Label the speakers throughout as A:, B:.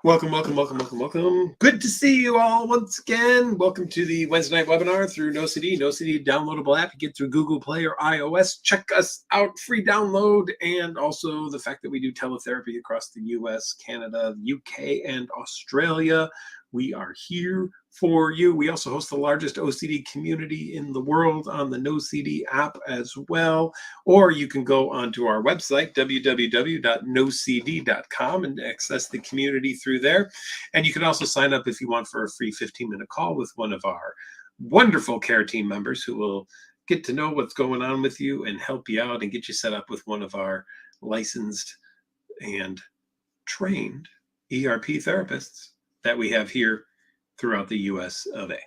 A: Welcome, welcome, welcome, welcome, welcome. Good to see you all once again. Welcome to the Wednesday night webinar through NoCD. NoCD downloadable app. You get through Google Play or iOS. Check us out, free download, and also the fact that we do teletherapy across the US, Canada, UK, and Australia. We are here for you. We also host the largest OCD community in the world on the NoCD app as well. Or you can go onto our website, www.nocd.com, and access the community through there. And you can also sign up if you want for a free 15-minute call with one of our wonderful care team members who will get to know what's going on with you and help you out and get you set up with one of our licensed and trained ERP therapists that we have here throughout the US of A.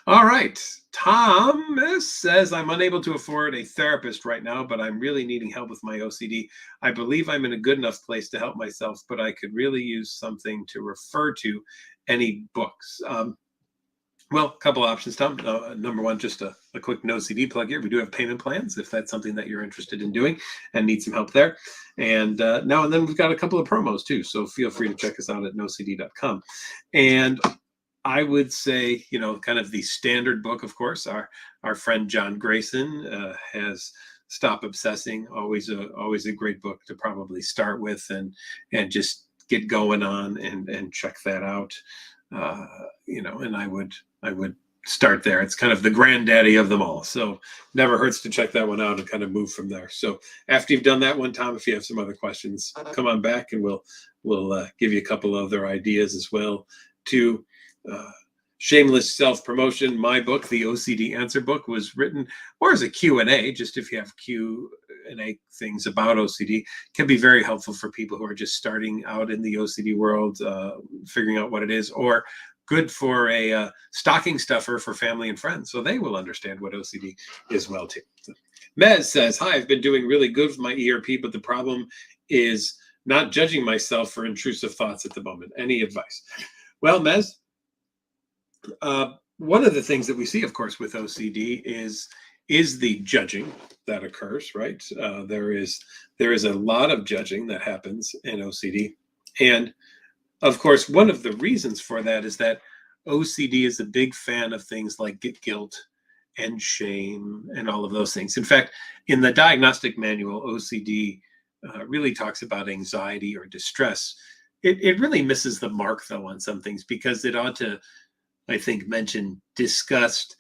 A: All right. Thomas says, I'm unable to afford a therapist right now, but I'm really needing help with my OCD. I believe I'm in a good enough place to help myself, but I could really use something to refer to. Any books? Well, a couple options, Tom. Number one, just a quick NoCD plug here. We do have payment plans if that's something that you're interested in doing and need some help there. And now and then we've got a couple of promos too. So feel free to check us out at nocd.com. And I would say, kind of the standard book, of course, our friend John Grayson has Stop Obsessing. Always a great book to probably start with and just get going on and check that out. And I would start there. It's kind of the granddaddy of them all. So never hurts to check that one out and kind of move from there. So after you've done that one, Tom, if you have some other questions, come on back and we'll give you a couple other ideas as well too. Shameless self-promotion. My book, the OCD Answer Book, was written more as a Q&A, just if you have Q&A things about OCD, can be very helpful for people who are just starting out in the OCD world, figuring out what it is, or good for a stocking stuffer for family and friends, so they will understand what OCD is well too. So, Mez says, hi, I've been doing really good with my ERP, but the problem is not judging myself for intrusive thoughts at the moment. Any advice? Well, Mez, one of the things that we see, of course, with OCD is the judging that occurs, right? There is a lot of judging that happens in OCD. And of course, one of the reasons for that is that OCD is a big fan of things like guilt and shame and all of those things. In fact, in the diagnostic manual, OCD really talks about anxiety or distress. It really misses the mark, though, on some things, because it ought to, I think, mention disgust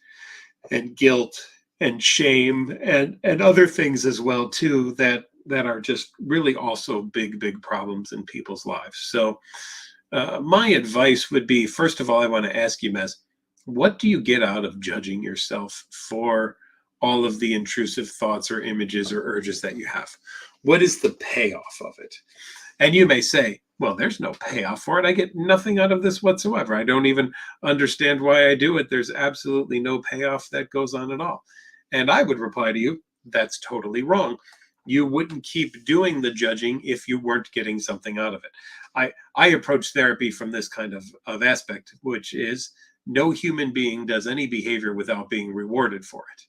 A: and guilt and shame and other things as well, too, that are just really also big problems in people's lives. So my advice would be, first of all, I want to ask you, Mez, what do you get out of judging yourself for all of the intrusive thoughts or images or urges that you have? What is the payoff of it? And you may say, well, there's no payoff for it. I get nothing out of this whatsoever. I don't even understand why I do it. There's absolutely no payoff that goes on at all. And I would reply to you, that's totally wrong. You wouldn't keep doing the judging if you weren't getting something out of it. I approach therapy from this kind of aspect, which is no human being does any behavior without being rewarded for it.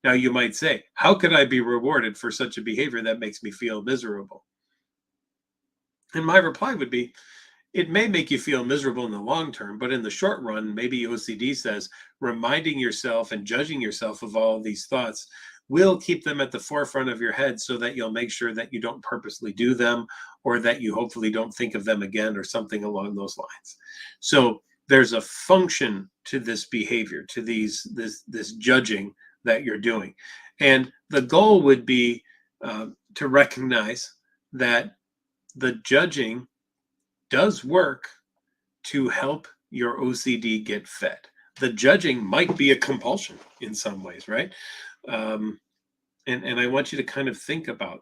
A: Now, you might say, how could I be rewarded for such a behavior that makes me feel miserable? And my reply would be, it may make you feel miserable in the long term, but in the short run, maybe OCD says reminding yourself and judging yourself of all of these thoughts will keep them at the forefront of your head so that you'll make sure that you don't purposely do them, or that you hopefully don't think of them again, or something along those lines. So there's a function to this behavior, to this judging that you're doing. And the goal would be to recognize that the judging does work to help your OCD get fed. The judging might be a compulsion in some ways, right? And I want you to kind of think about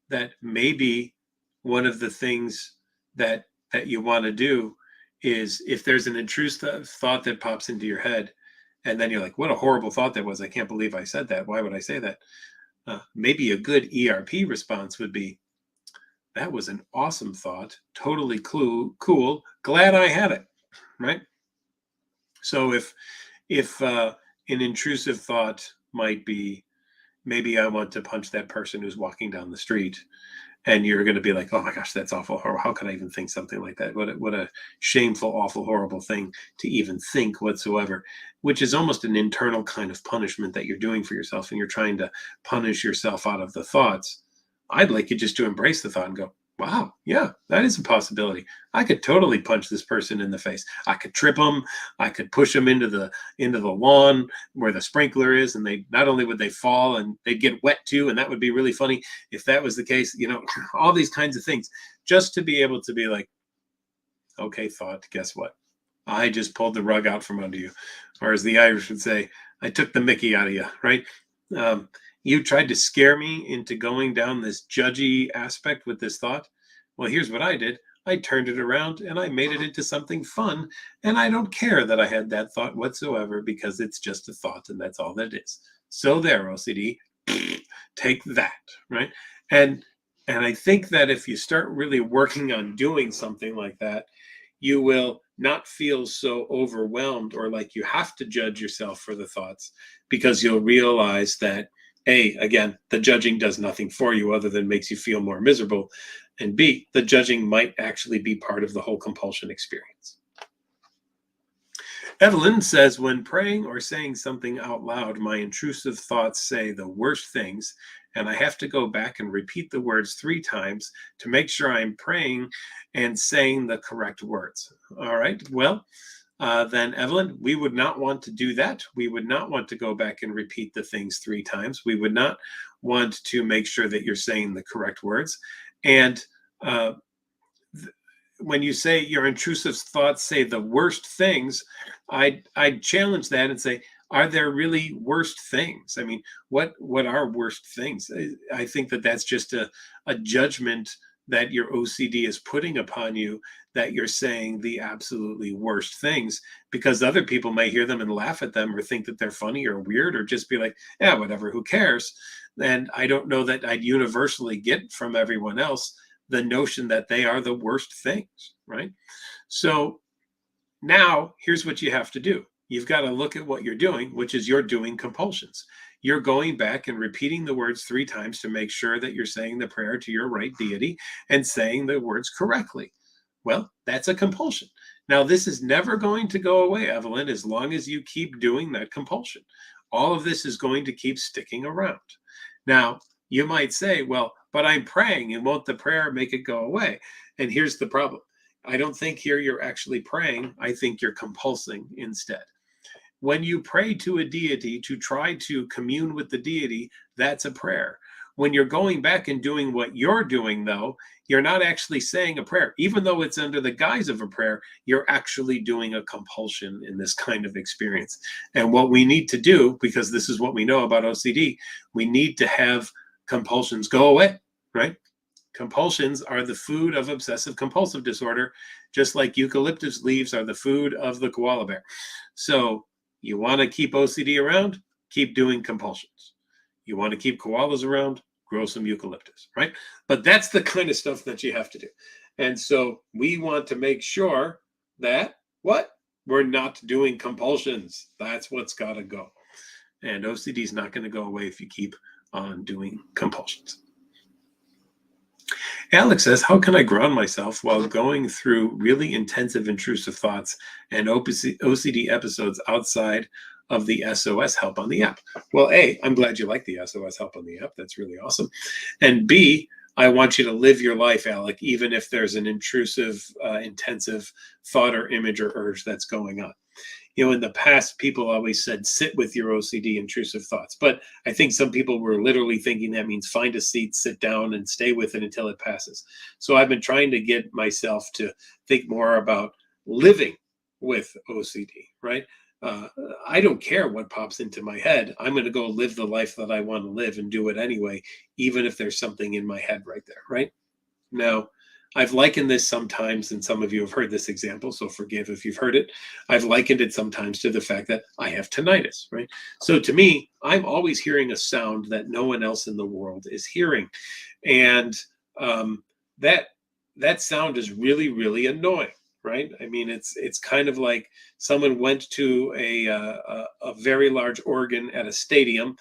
A: that maybe one of the things that you want to do is, if there's an intrusive thought that pops into your head, and then you're like, what a horrible thought that was. I can't believe I said that. Why would I say that? Maybe a good ERP response would be, that was an awesome thought. Totally cool. Glad I had it, right? So if an intrusive thought might be, maybe I want to punch that person who's walking down the street, and you're going to be like, oh my gosh, that's awful. How can I even think something like that? What a shameful, awful, horrible thing to even think whatsoever, which is almost an internal kind of punishment that you're doing for yourself, and you're trying to punish yourself out of the thoughts. I'd like you just to embrace the thought and go, wow, yeah, that is a possibility. I could totally punch this person in the face. I could trip them. I could push them into the lawn where the sprinkler is, and they not only would they fall and they'd get wet too, and that would be really funny if that was the case. All these kinds of things, just to be able to be like, okay, thought, guess what? I just pulled the rug out from under you, or as the Irish would say, I took the Mickey out of you, right? You tried to scare me into going down this judgy aspect with this thought. Well, here's what I did. I turned it around and I made it into something fun. And I don't care that I had that thought whatsoever, because it's just a thought and that's all that it is. So there, OCD, take that, right? And I think that if you start really working on doing something like that, you will not feel so overwhelmed or like you have to judge yourself for the thoughts, because you'll realize that A, again, the judging does nothing for you other than makes you feel more miserable. And B, the judging might actually be part of the whole compulsion experience. Evelyn says, when praying or saying something out loud, my intrusive thoughts say the worst things, and I have to go back and repeat the words 3 times to make sure I'm praying and saying the correct words. All right, well, then Evelyn, we would not want to do that. We would not want to go back and repeat the things 3 times. We would not want to make sure that you're saying the correct words. And when you say your intrusive thoughts say the worst things, I'd challenge that and say, are there really worst things? I mean, what are worst things? I think that that's just a judgment that your OCD is putting upon you, that you're saying the absolutely worst things, because other people may hear them and laugh at them or think that they're funny or weird, or just be like, yeah, whatever, who cares? And I don't know that I'd universally get from everyone else the notion that they are the worst things, right? So now here's what you have to do. You've got to look at what you're doing, which is you're doing compulsions. You're going back and repeating the words 3 times to make sure that you're saying the prayer to your right deity and saying the words correctly. Well, that's a compulsion. Now, this is never going to go away, Evelyn, as long as you keep doing that compulsion. All of this is going to keep sticking around. Now, you might say, well, but I'm praying, and won't the prayer make it go away? And here's the problem. I don't think here you're actually praying. I think you're compulsing instead. When you pray to a deity to try to commune with the deity, that's a prayer. When you're going back and doing what you're doing, though, you're not actually saying a prayer. Even though it's under the guise of a prayer, you're actually doing a compulsion in this kind of experience. And what we need to do, because this is what we know about OCD, we need to have compulsions go away, right? Compulsions are the food of obsessive compulsive disorder, just like eucalyptus leaves are the food of the koala bear. So you want to keep OCD around, keep doing compulsions. You want to keep koalas around, grow some eucalyptus, right? But that's the kind of stuff that you have to do. And so we want to make sure that we're not doing compulsions. That's what's got to go. And OCD is not going to go away if you keep on doing compulsions. Alex says, how can I ground myself while going through really intensive intrusive thoughts and OCD episodes outside of the SOS help on the app? Well, A, I'm glad you like the SOS help on the app. That's really awesome. And B, I want you to live your life, Alec, even if there's an intrusive, intensive thought or image or urge that's going on. In the past, people always said, sit with your OCD intrusive thoughts. But I think some people were literally thinking that means find a seat, sit down, and stay with it until it passes. So I've been trying to get myself to think more about living with OCD, right? I don't care what pops into my head. I'm going to go live the life that I want to live and do it anyway, even if there's something in my head right there, right? Now, I've likened this sometimes, and some of you have heard this example, so forgive if you've heard it. I've likened it sometimes to the fact that I have tinnitus, right? So to me, I'm always hearing a sound that no one else in the world is hearing. And that sound is really, really annoying, right? I mean, it's kind of like someone went to a very large organ at a stadium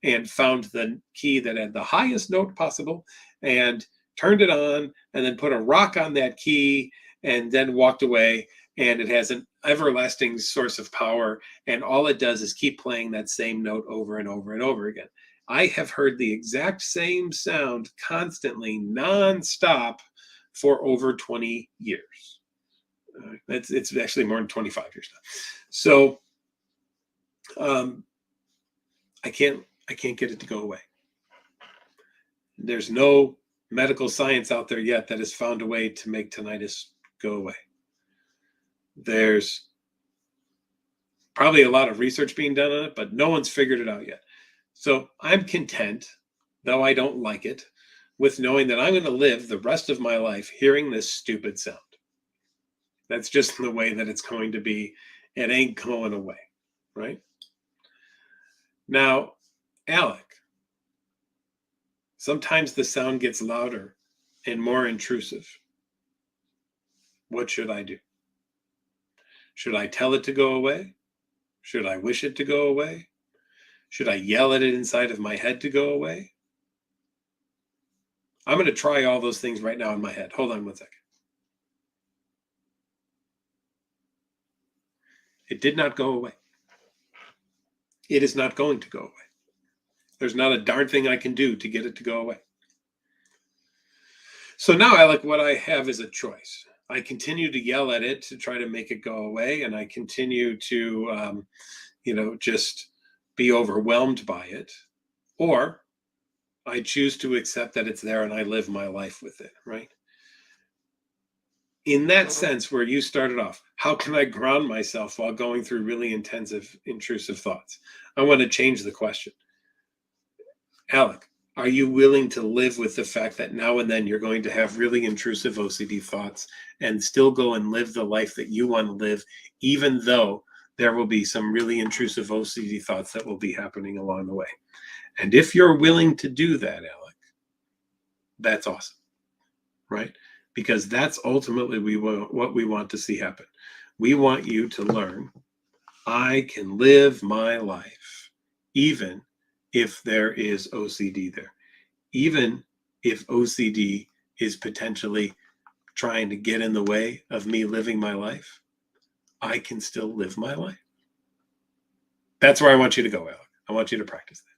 A: and found the key that had the highest note possible, and turned it on, and then put a rock on that key, and then walked away. And it has an everlasting source of power, and all it does is keep playing that same note over and over and over again. I have heard the exact same sound constantly, nonstop, for over 20 years. It's actually more than 25 years now. So I can't get it to go away. There's no medical science out there yet that has found a way to make tinnitus go away. There's probably a lot of research being done on it, but no one's figured it out yet. So I'm content, though I don't like it, with knowing that I'm going to live the rest of my life hearing this stupid sound. That's just the way that it's going to be. It ain't going away, right? Now, Alec, sometimes the sound gets louder and more intrusive. What should I do? Should I tell it to go away? Should I wish it to go away? Should I yell at it inside of my head to go away? I'm going to try all those things right now in my head. Hold on one second. It did not go away. It is not going to go away. There's not a darn thing I can do to get it to go away. So now, Alec, what I have is a choice. I continue to yell at it to try to make it go away, and I continue to, just be overwhelmed by it, or I choose to accept that it's there and I live my life with it, right? In that sense, where you started off, how can I ground myself while going through really intensive, intrusive thoughts? I want to change the question. Alec, are you willing to live with the fact that now and then you're going to have really intrusive OCD thoughts and still go and live the life that you want to live, even though there will be some really intrusive OCD thoughts that will be happening along the way? And if you're willing to do that, Alec, that's awesome, right? Because that's ultimately what we want to see happen. We want you to learn, I can live my life, even if there is OCD there, even if OCD is potentially trying to get in the way of me living my life, I can still live my life. That's where I want you to go, Alec. I want you to practice that.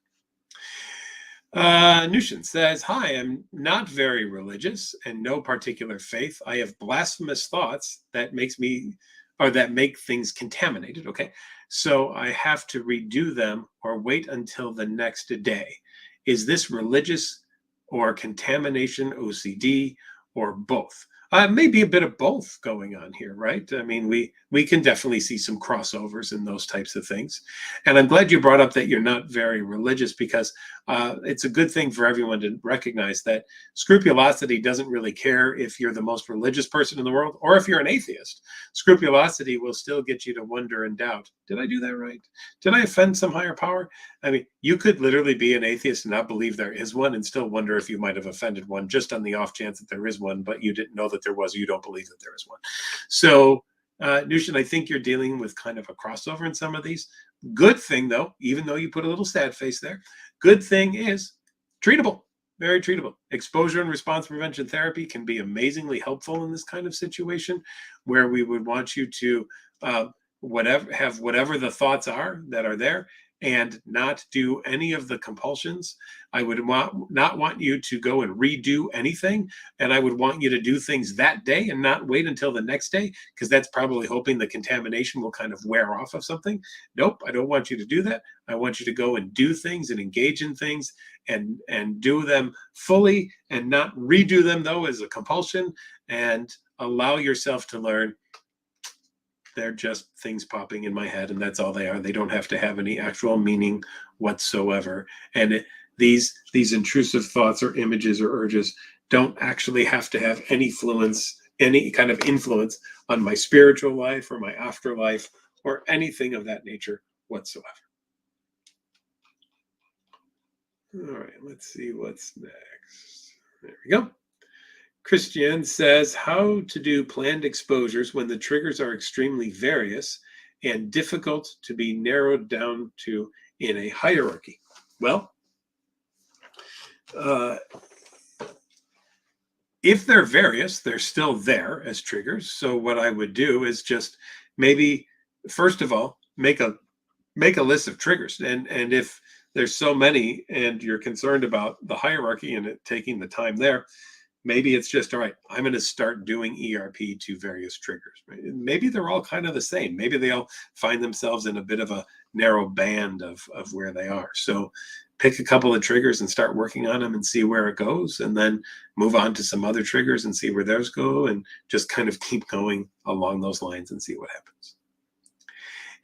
A: Nushin says, hi, I'm not very religious and no particular faith. I have blasphemous thoughts that make things contaminated. Okay. So I have to redo them or wait until the next day. Is this religious or contamination OCD or both? Maybe a bit of both going on here, right? I mean, we can definitely see some crossovers in those types of things. And I'm glad you brought up that you're not very religious, because it's a good thing for everyone to recognize that scrupulosity doesn't really care if you're the most religious person in the world or if you're an atheist. Scrupulosity will still get you to wonder and doubt. Did I do that right? Did I offend some higher power? I mean, you could literally be an atheist and not believe there is one and still wonder if you might have offended one, just on the off chance that there is one, but you didn't know that there was, or you don't believe that there is one. So, Nushin, I think you're dealing with kind of a crossover in some of these. Good thing, though, even though you put a little sad face there, good thing is treatable, very treatable. Exposure and response prevention therapy can be amazingly helpful in this kind of situation, where we would want you to have whatever the thoughts are that are there, and not do any of the compulsions. I would not want you to go and redo anything. And I would want you to do things that day and not wait until the next day, because that's probably hoping the contamination will kind of wear off of something. Nope, I don't want you to do that. I want you to go and do things and engage in things and do them fully, and not redo them, though, as a compulsion, and allow yourself to learn they're just things popping in my head, and that's all they are. They don't have to have any actual meaning whatsoever. And these intrusive thoughts or images or urges don't actually have to have any kind of influence on my spiritual life or my afterlife or anything of that nature whatsoever. All right, let's see what's next. There we go. Christian says, how to do planned exposures when the triggers are extremely various and difficult to be narrowed down to in a hierarchy. Well, If they're various, they're still there as triggers. So what I would do is just maybe, first of all, make a list of triggers. And if there's so many and you're concerned about the hierarchy and it taking the time there, maybe it's just, all right, I'm going to start doing ERP to various triggers. Right? Maybe they're all kind of the same. Maybe they all find themselves in a bit of a narrow band of where they are. So pick a couple of triggers and start working on them and see where it goes, and then move on to some other triggers and see where those go, and just kind of keep going along those lines and see what happens.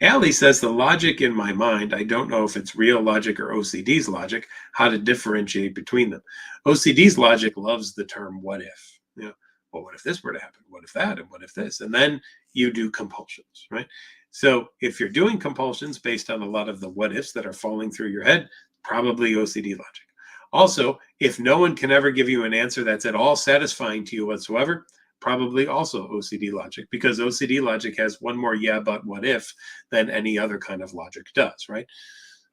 A: Allie says, the logic in my mind, I don't know if it's real logic or OCD's logic, how to differentiate between them. OCD's logic loves the term what if. You know, well, what if this were to happen? What if that? And what if this? And then you do compulsions, right? So if you're doing compulsions based on a lot of the what ifs that are falling through your head, probably OCD logic. Also, if no one can ever give you an answer that's at all satisfying to you whatsoever, probably also OCD logic, because OCD logic has one more yeah, but what if than any other kind of logic does, right?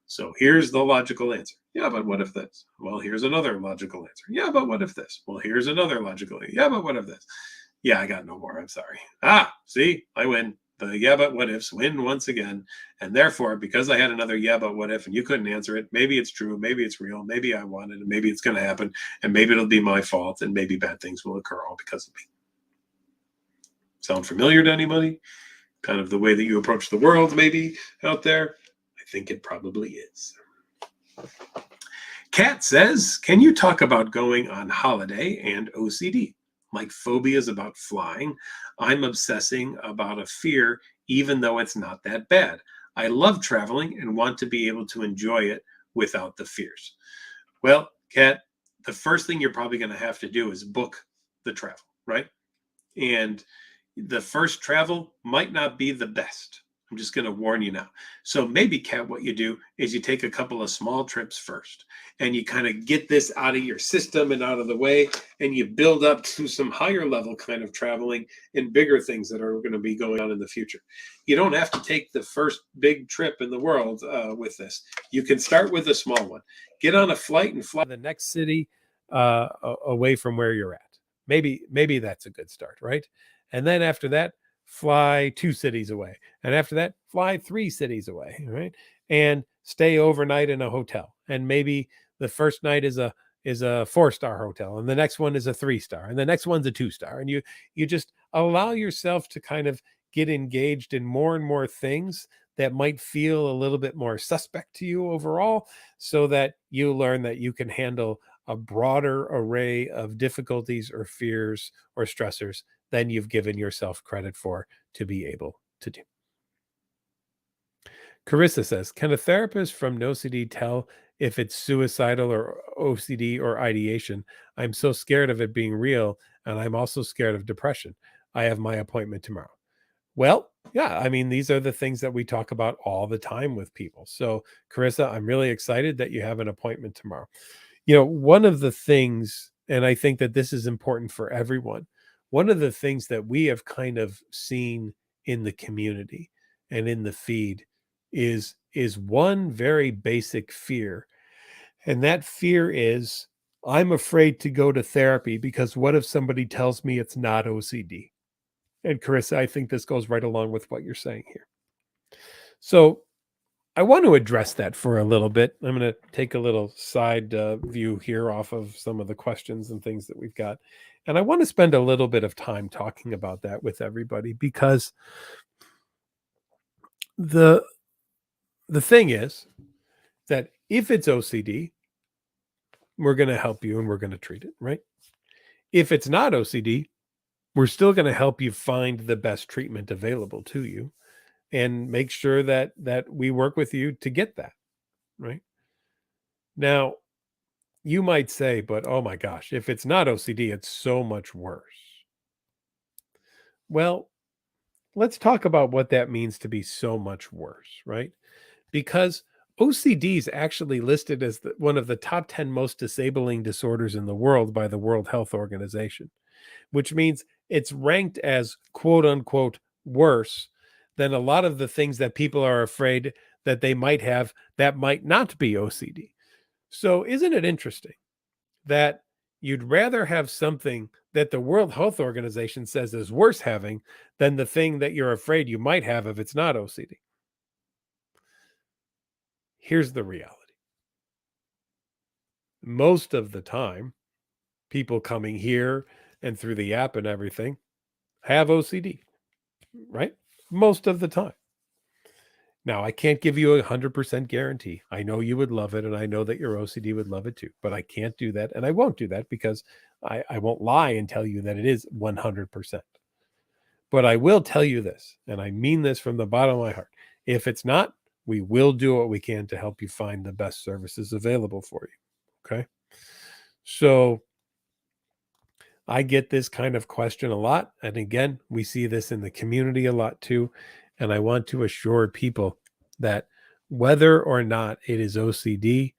A: So here's the logical answer. Yeah, but what if this? Well, here's another logical answer. Yeah, but what if this? Well, here's another logical. Yeah, but what if this? Yeah, I got no more. I'm sorry. See, I win. The yeah, but what ifs win once again. And therefore, because I had another yeah, but what if, and you couldn't answer it, maybe it's true, maybe it's real, maybe I want it, and maybe it's going to happen, and maybe it'll be my fault, and maybe bad things will occur all because of me. Sound familiar to anybody? Kind of the way that you approach the world, maybe out there? I think it probably is. Kat says, can you talk about going on holiday and OCD? Like phobias about flying, I'm obsessing about a fear, even though it's not that bad. I love traveling and want to be able to enjoy it without the fears. Well, Kat, the first thing you're probably going to have to do is book the travel, right? And the first travel might not be the best. I'm just going to warn you now. So maybe, Kat, what you do is you take a couple of small trips first, and you kind of get this out of your system and out of the way, and you build up to some higher level kind of traveling and bigger things that are going to be going on in the future. You don't have to take the first big trip in the world with this. You can start with a small one. Get on a flight and fly to the next city away from where you're at. Maybe that's a good start, right? And then after that, fly 2 cities away. And after that, fly 3 cities away, right? And stay overnight in a hotel. And maybe the first night is a 4-star hotel, and the next one is a 3-star, and the next one's a 2-star. And you just allow yourself to kind of get engaged in more and more things that might feel a little bit more suspect to you overall, so that you learn that you can handle a broader array of difficulties or fears or stressors than you've given yourself credit for to be able to do. Carissa says, can a therapist from NoCD tell if it's suicidal or OCD or ideation? I'm so scared of it being real, and I'm also scared of depression. I have my appointment tomorrow. Well, yeah, I mean, these are the things that we talk about all the time with people. So, Carissa, I'm really excited that you have an appointment tomorrow. One of the things, and I think that this is important for everyone, one of the things that we have kind of seen in the community and in the feed is one very basic fear. And that fear is, I'm afraid to go to therapy because what if somebody tells me it's not OCD? And Carissa, I think this goes right along with what you're saying here. So I want to address that for a little bit. I'm going to take a little side view here off of some of the questions and things that we've got. And I want to spend a little bit of time talking about that with everybody, because the thing is that if it's OCD, we're going to help you and we're going to treat it, right? If it's not OCD, we're still going to help you find the best treatment available to you and make sure that we work with you to get that, right? Now, you might say, but oh my gosh, if it's not OCD, it's so much worse. Well, let's talk about what that means to be so much worse, right? Because OCD is actually listed as one of the top 10 most disabling disorders in the world by the World Health Organization, which means it's ranked as quote unquote worse than a lot of the things that people are afraid that they might have that might not be OCD. So isn't it interesting that
B: You'd rather have something that the World Health Organization says is worse having than the thing that you're afraid you might have if it's not OCD. Here's the reality. Most of the time, people coming here and through the app and everything have OCD, right? Most of the time. Now, I can't give you a 100% guarantee. I know you would love it, and I know that your OCD would love it too, but I can't do that, and I won't do that because I won't lie and tell you that it is 100%. But I will tell you this, and I mean this from the bottom of my heart. If it's not, we will do what we can to help you find the best services available for you. Okay? So I get this kind of question a lot. And again, we see this in the community a lot too. And I want to assure people that whether or not it is OCD,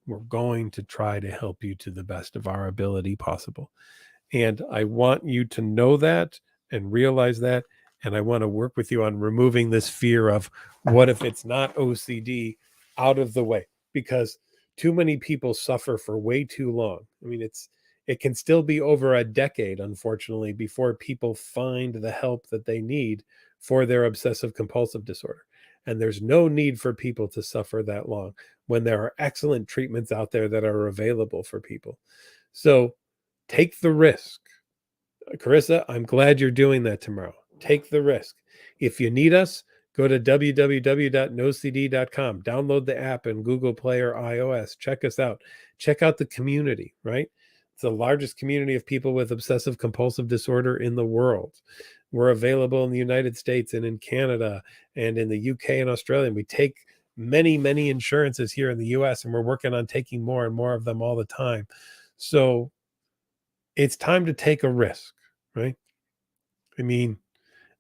B: we're going to try to help you to the best of our ability possible. And I want you to know that and realize that. And I want to work with you on removing this fear of what if it's not OCD out of the way, because too many people suffer for way too long. I mean, it can still be over a decade, unfortunately, before people find the help that they need for their obsessive compulsive disorder. And there's no need for people to suffer that long when there are excellent treatments out there that are available for people. So take the risk. Carissa, I'm glad you're doing that tomorrow. Take the risk. If you need us, go to www.nocd.com. Download the app in Google Play or iOS. Check us out. Check out the community, right? It's the largest community of people with obsessive compulsive disorder in the world. We're available in the United States and in Canada and in the UK and Australia. And we take many, many insurances here in the US, and we're working on taking more and more of them all the time. So it's time to take a risk, right? I mean,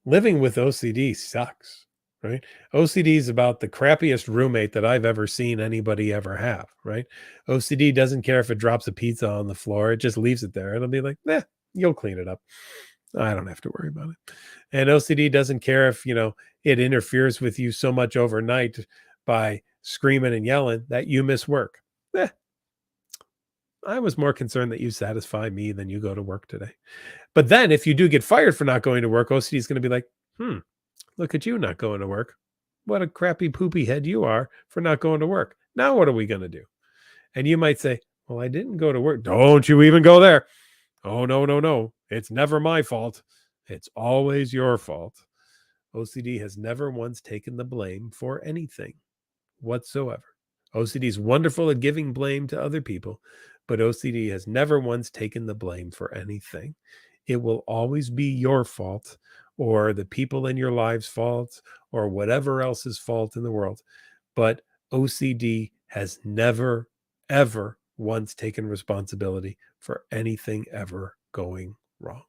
B: living with OCD sucks, right? OCD is about the crappiest roommate that I've ever seen anybody ever have, right? OCD doesn't care if it drops a pizza on the floor. It just leaves it there. It'll be like, you'll clean it up. I don't have to worry about it. And OCD doesn't care if, it interferes with you so much overnight by screaming and yelling that you miss work. I was more concerned that you satisfy me than you go to work today. But then if you do get fired for not going to work, OCD is going to be like, look at you not going to work. What a crappy poopy head you are for not going to work. Now what are we going to do? And you might say, well, I didn't go to work. Don't you even go there. Oh, no, no, no. It's never my fault. It's always your fault. OCD has never once taken the blame for anything whatsoever. OCD is wonderful at giving blame to other people, but OCD has never once taken the blame for anything. It will always be your fault or the people in your lives' fault or whatever else's fault in the world. But OCD has never, ever once taken responsibility for anything ever going wrong.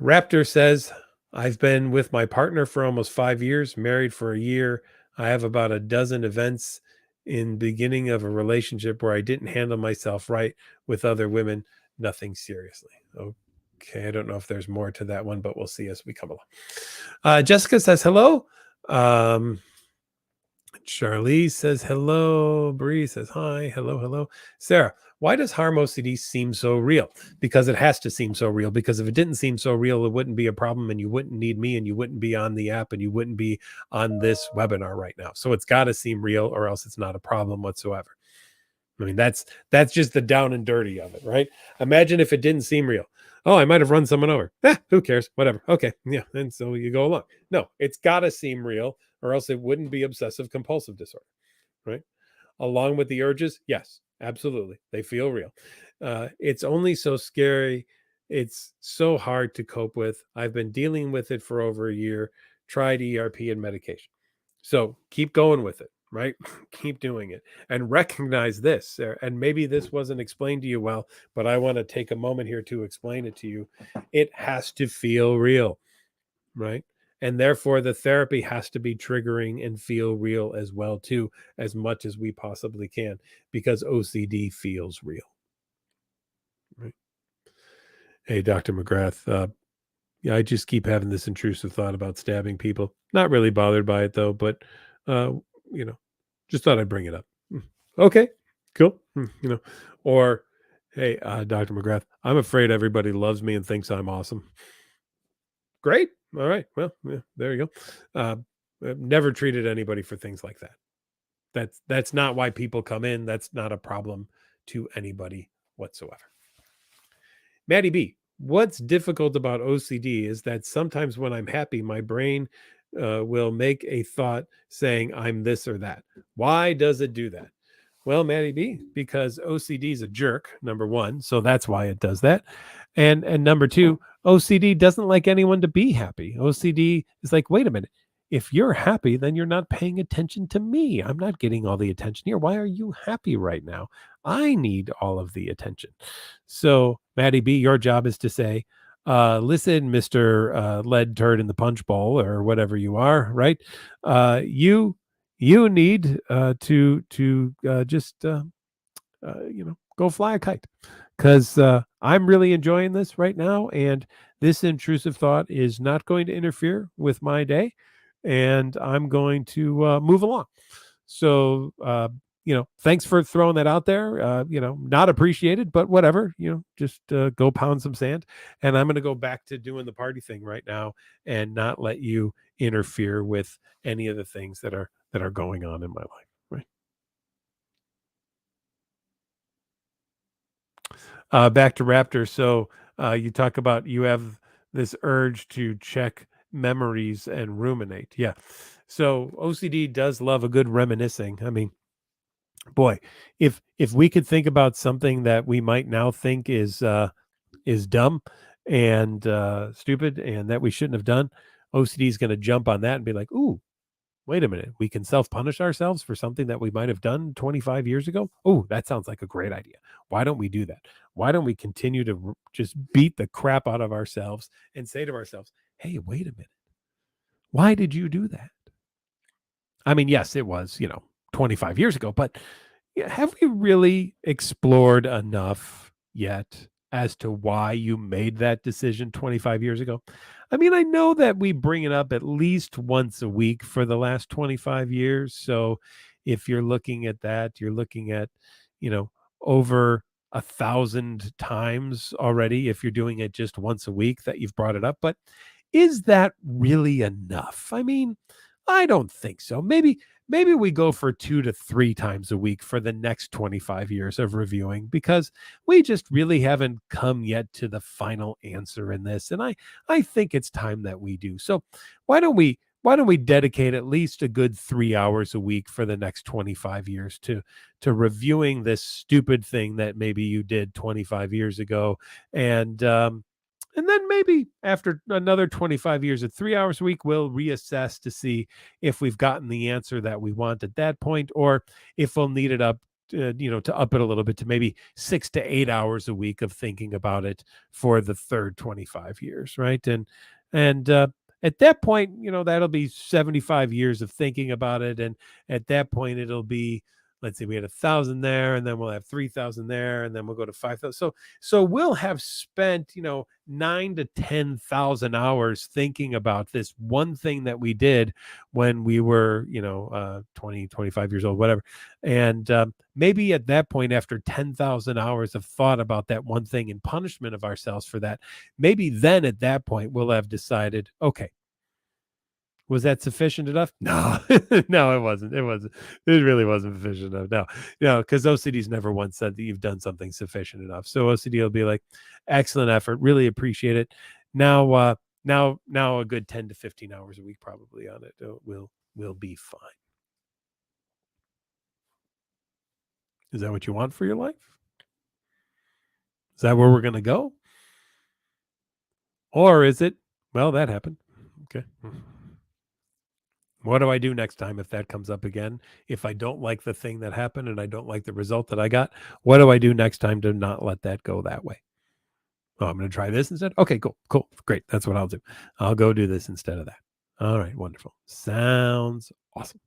B: Raptor says, I've been with my partner for almost 5 years, married for a year. I have about a dozen events in beginning of a relationship where I didn't handle myself right with other women, nothing seriously. Okay, I don't know if there's more to that one, but we'll see as we come along. Jessica says hello. Charlize says hello. Bree says hi. Hello, hello. Sarah, why does harm OCD seem so real? Because it has to seem so real. Because if it didn't seem so real, it wouldn't be a problem, and you wouldn't need me, and you wouldn't be on the app, and you wouldn't be on this webinar right now. So it's got to seem real, or else it's not a problem whatsoever. I mean, that's just the down and dirty of it, right? Imagine if it didn't seem real. Oh, I might have run someone over. Who cares? Whatever. Okay. Yeah. And so you go along. No, it's got to seem real, or else it wouldn't be obsessive compulsive disorder, right? Along with the urges, yes, absolutely. They feel real. It's only so scary. It's so hard to cope with. I've been dealing with it for over a year, tried ERP and medication. So keep going with it, right? Keep doing it and recognize this. And maybe this wasn't explained to you well, but I want to take a moment here to explain it to you. It has to feel real, right? And therefore the therapy has to be triggering and feel real as well too, as much as we possibly can, because OCD feels real, right? Hey, Dr. McGrath, yeah, I just keep having this intrusive thought about stabbing people. Not really bothered by it though, but just thought I'd bring it up. Okay, cool. Or, hey, Dr. McGrath, I'm afraid everybody loves me and thinks I'm awesome. Great. All right. Well, yeah, there you go. I've never treated anybody for things like that. That's not why people come in. That's not a problem to anybody whatsoever. Maddie B, what's difficult about OCD is that sometimes when I'm happy, my brain will make a thought saying I'm this or that. Why does it do that? Well, Maddie B, because OCD is a jerk, number one. So that's why it does that. And number two, OCD doesn't like anyone to be happy. OCD is like, wait a minute. If you're happy, then you're not paying attention to me. I'm not getting all the attention here. Why are you happy right now? I need all of the attention. So, Maddie B, your job is to say, listen, Mr. Lead Turd in the Punch Bowl or whatever you are, right? You need to just go fly a kite, because I'm really enjoying this right now, and this intrusive thought is not going to interfere with my day, and I'm going to move along. So thanks for throwing that out there. Not appreciated, but whatever. Just go pound some sand, and I'm going to go back to doing the party thing right now, and not let you interfere with any of the things that are going on in my life. Right. Back to Raptor. So you talk about you have this urge to check memories and ruminate. Yeah. So OCD does love a good reminiscing. I mean, boy, if we could think about something that we might now think is dumb and stupid and that we shouldn't have done, OCD is going to jump on that and be like, "Ooh, wait a minute, we can self-punish ourselves for something that we might have done 25 years ago. Oh, that sounds like a great idea. Why don't we do that? Why don't we continue to just beat the crap out of ourselves and say to ourselves, hey, wait a minute. Why did you do that? I mean, yes, it was, 25 years ago, but have we really explored enough yet as to why you made that decision 25 years ago? I mean, I know that we bring it up at least once a week for the last 25 years. So if you're looking at that, you're looking at, over 1,000 times already if you're doing it just once a week that you've brought it up. But is that really enough? I mean, I don't think so. Maybe we go for 2 to 3 times a week for the next 25 years of reviewing, because we just really haven't come yet to the final answer in this, and I think it's time that we do. So why don't we dedicate at least a good 3 hours a week for the next 25 years to reviewing this stupid thing that maybe you did 25 years ago, and then maybe after another 25 years at 3 hours a week, we'll reassess to see if we've gotten the answer that we want at that point, or if we'll need it up, to up it a little bit to maybe 6 to 8 hours a week of thinking about it for the third 25 years. Right. And at that point, that'll be 75 years of thinking about it. And at that point, it'll be, let's see, we had 1,000 there, and then we'll have 3,000 there, and then we'll go to 5,000. So we'll have spent, 9 to 10,000 hours thinking about this one thing that we did when we were, 20, 25 years old, whatever. And maybe at that point, after 10,000 hours of thought about that one thing and punishment of ourselves for that, maybe then at that point, we'll have decided, okay, was that sufficient enough? No, no, it wasn't. It wasn't. It really wasn't sufficient enough. No, because OCD's never once said that you've done something sufficient enough. So OCD will be like, excellent effort, really appreciate it. Now a good 10 to 15 hours a week probably on it will be fine. Is that what you want for your life? Is that where we're going to go? Or is it, well, that happened. Okay. What do I do next time if that comes up again? If I don't like the thing that happened and I don't like the result that I got, what do I do next time to not let that go that way? Oh, I'm going to try this instead. Okay, cool. Great. That's what I'll do. I'll go do this instead of that. All right, wonderful. Sounds awesome.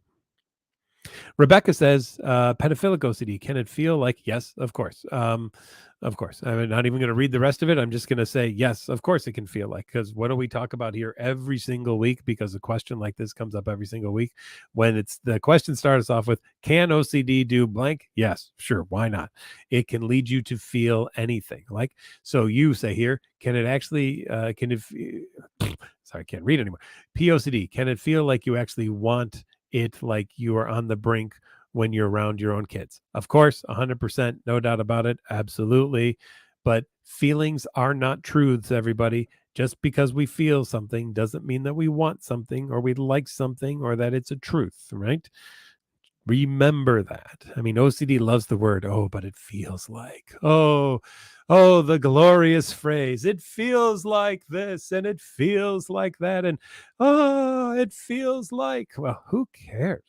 B: Rebecca says, pedophilic OCD, can it feel like, yes, of course. Of course. I'm not even going to read the rest of it. I'm just going to say, yes, of course it can feel like, because what do we talk about here every single week? Because a question like this comes up every single week. When it's the question starts off with, can OCD do blank? Yes, sure. Why not? It can lead you to feel anything. Like, so you say here, can it actually, sorry, I can't read anymore. POCD, can it feel like you actually want it, like you are on the brink when you're around your own kids? Of course, 100%, no doubt about it. Absolutely. But feelings are not truths, everybody. Just because we feel something doesn't mean that we want something or we like something or that it's a truth, right? Remember that. I mean, OCD loves the word, oh, but it feels like, oh, the glorious phrase. It feels like this and it feels like that. And oh, it feels like, well, who cares?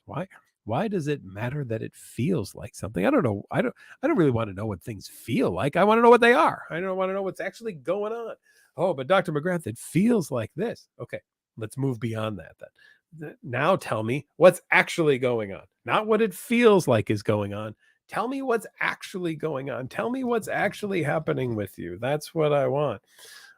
B: Why does it matter that it feels like something? I don't know. I don't really want to know what things feel like. I want to know what they are. I don't want to know what's actually going on. Oh, but Dr. McGrath, it feels like this. Okay, let's move beyond that then. Now tell me what's actually going on, not what it feels like is going on. Tell me what's actually going on. Tell me what's actually happening with you. That's what I want.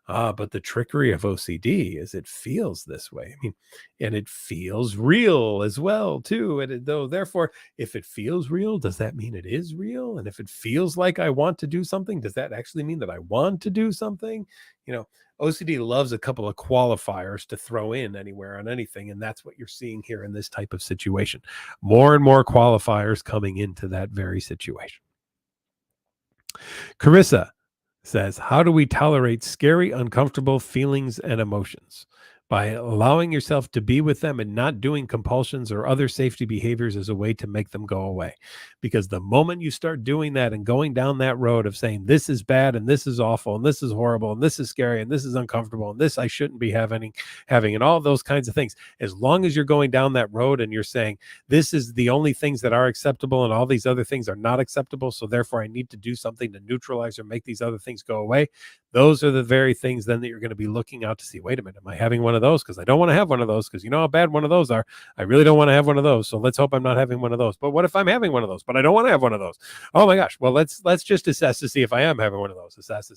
B: But the trickery of OCD is it feels this way. I mean, and it feels real as well, too. And though, therefore, if it feels real, does that mean it is real? And if it feels like I want to do something, does that actually mean that I want to do something? You know, OCD loves a couple of qualifiers to throw in anywhere on anything. And that's what you're seeing here in this type of situation. More and more qualifiers coming into that very situation. Carissa says, how do we tolerate scary, uncomfortable feelings and emotions? By allowing yourself to be with them and not doing compulsions or other safety behaviors as a way to make them go away. Because the moment you start doing that and going down that road of saying, this is bad and this is awful and this is horrible and this is scary and this is uncomfortable and this I shouldn't be having and all those kinds of things, as long as you're going down that road and you're saying, this is the only things that are acceptable and all these other things are not acceptable, so therefore I need to do something to neutralize or make these other things go away, those are the very things then that you're going to be looking out to see, wait a minute, am I having one of those? Because I don't want to have one of those, because you know how bad one of those are. I really don't want to have one of those, so let's hope I'm not having one of those. But what if I'm having one of those, but I don't want to have one of those? Oh my gosh, well, let's just assess to see if I am having one of those. Assess.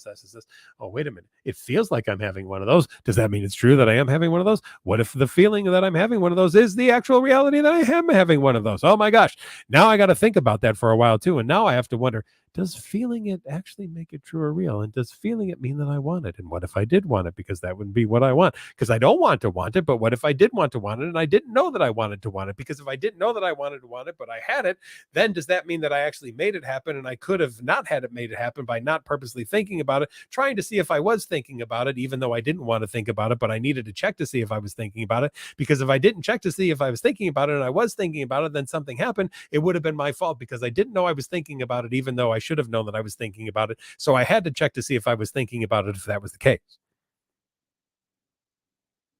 B: Oh, wait a minute, it feels like I'm having one of those. Does that mean it's true that I am having one of those? What if the feeling that I'm having one of those is the actual reality that I am having one of those? Oh my gosh, now I got to think about that for a while too. And now I have to wonder, does feeling it actually make it true or real? And does feeling it mean that I want it? And what if I did want it? Because that wouldn't be what I want. Because I don't want to want it. But what if I did want to want it and I didn't know that I wanted to want it? Because if I didn't know that I wanted to want it, but I had it, then does that mean that I actually made it happen? And I could have not had it made it happen by not purposely thinking about it, trying to see if I was thinking about it, even though I didn't want to think about it, but I needed to check to see if I was thinking about it. Because if I didn't check to see if I was thinking about it and I was thinking about it, then something happened. It would have been my fault because I didn't know I was thinking about it, even though I should have known that I was thinking about it. So I had to check to see if I was thinking about it, if that was the case.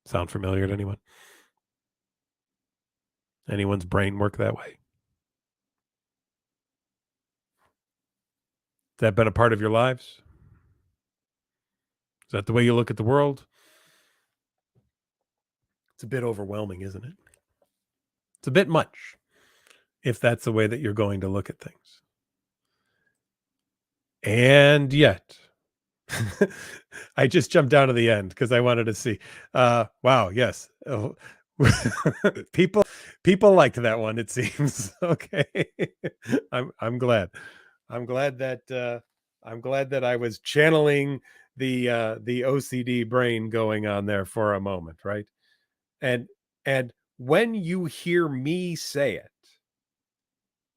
B: Sound familiar to anyone? Anyone's brain work that way? Has that been a part of your lives? Is that the way you look at the world? It's a bit overwhelming, isn't it? It's a bit much if that's the way that you're going to look at things. And yet, I just jumped down to the end because I wanted to see. Wow, yes. Oh. people liked that one, it seems. Okay. I'm glad. I'm glad that I was channeling the OCD brain going on there for a moment, right? And when you hear me say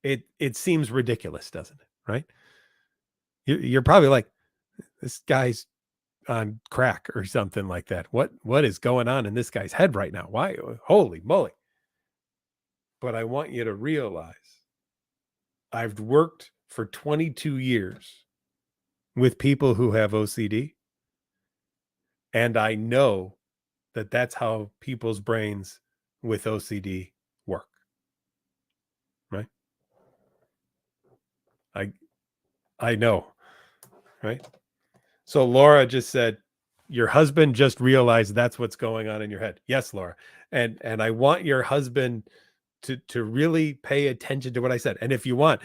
B: it seems ridiculous, doesn't it? Right? You're probably like, this guy's on crack or something like that. What is going on in this guy's head right now? Why? Holy moly. But I want you to realize I've worked for 22 years with people who have OCD, and I know that that's how people's brains with OCD work. Right? I know, right? So Laura just said, your husband just realized that's what's going on in your head. Yes, Laura. And I want your husband to really pay attention to what I said. And if you want,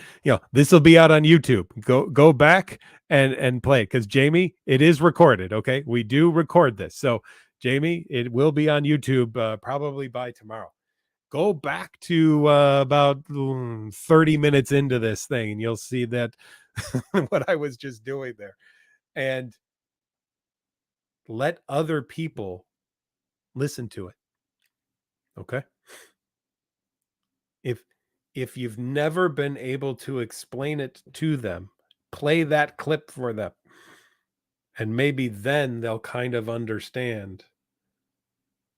B: this will be out on YouTube. Go back and play it, because Jamie, it is recorded. Okay, we do record this, so Jamie, it will be on YouTube probably by tomorrow. Go back to about 30 minutes into this thing, and you'll see that what I was just doing there. And let other people listen to it. Okay. If you've never been able to explain it to them, play that clip for them. And maybe then they'll kind of understand